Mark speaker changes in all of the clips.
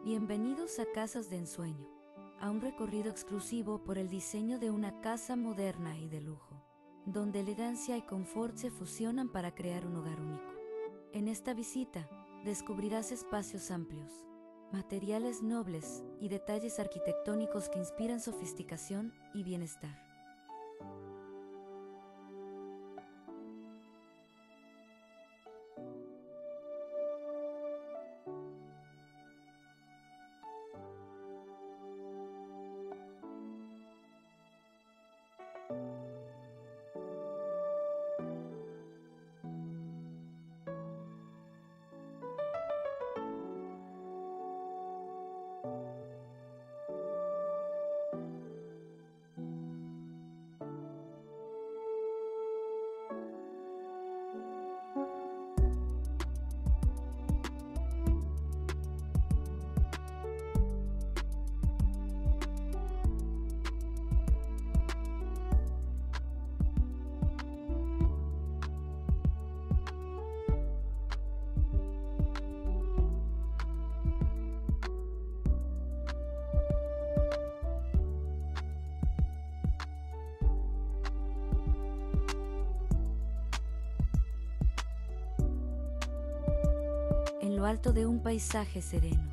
Speaker 1: Bienvenidos a Casas de Ensueño, a un recorrido exclusivo por el diseño de una casa moderna y de lujo, donde elegancia y confort se fusionan para crear un hogar único. En esta visita, descubrirás espacios amplios, materiales nobles y detalles arquitectónicos que inspiran sofisticación y bienestar. En lo alto de un paisaje sereno,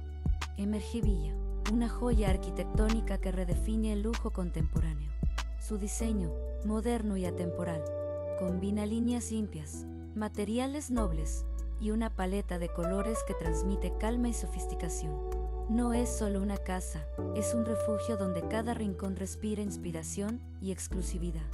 Speaker 1: emerge Villa, una joya arquitectónica que redefine el lujo contemporáneo. Su diseño, moderno y atemporal, combina líneas limpias, materiales nobles y una paleta de colores que transmite calma y sofisticación. No es solo una casa, es un refugio donde cada rincón respira inspiración y exclusividad.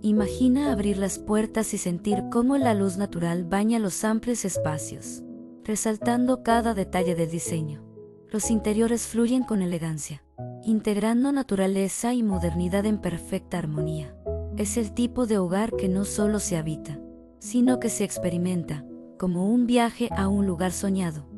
Speaker 1: Imagina abrir las puertas y sentir cómo la luz natural baña los amplios espacios, resaltando cada detalle del diseño. Los interiores fluyen con elegancia, integrando naturaleza y modernidad en perfecta armonía. Es el tipo de hogar que no solo se habita, sino que se experimenta, como un viaje a un lugar soñado.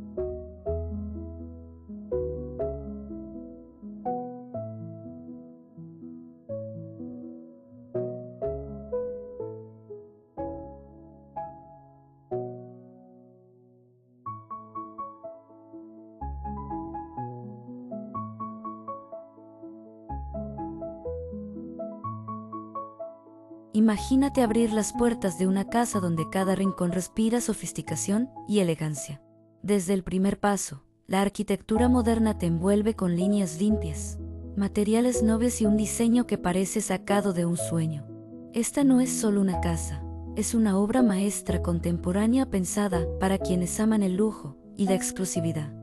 Speaker 1: Imagínate abrir las puertas de una casa donde cada rincón respira sofisticación y elegancia. Desde el primer paso, la arquitectura moderna te envuelve con líneas limpias, materiales nobles y un diseño que parece sacado de un sueño. Esta no es solo una casa, es una obra maestra contemporánea pensada para quienes aman el lujo y la exclusividad.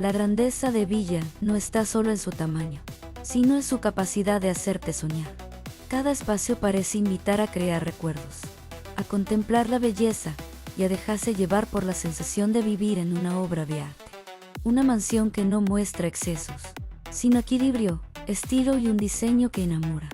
Speaker 1: La grandeza de Villa no está solo en su tamaño, sino en su capacidad de hacerte soñar. Cada espacio parece invitar a crear recuerdos, a contemplar la belleza y a dejarse llevar por la sensación de vivir en una obra de arte. Una mansión que no muestra excesos, sino equilibrio, estilo y un diseño que enamora.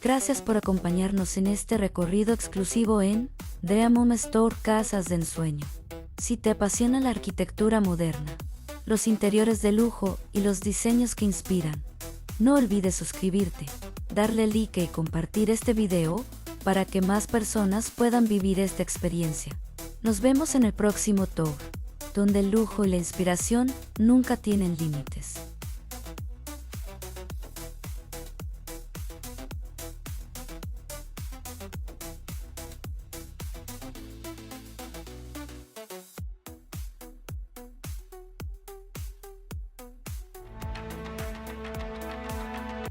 Speaker 1: Gracias por acompañarnos en este recorrido exclusivo en Dream Home Store Casas de Ensueño. Si te apasiona la arquitectura moderna, los interiores de lujo y los diseños que inspiran, no olvides suscribirte, darle like y compartir este video para que más personas puedan vivir esta experiencia. Nos vemos en el próximo tour, donde el lujo y la inspiración nunca tienen límites.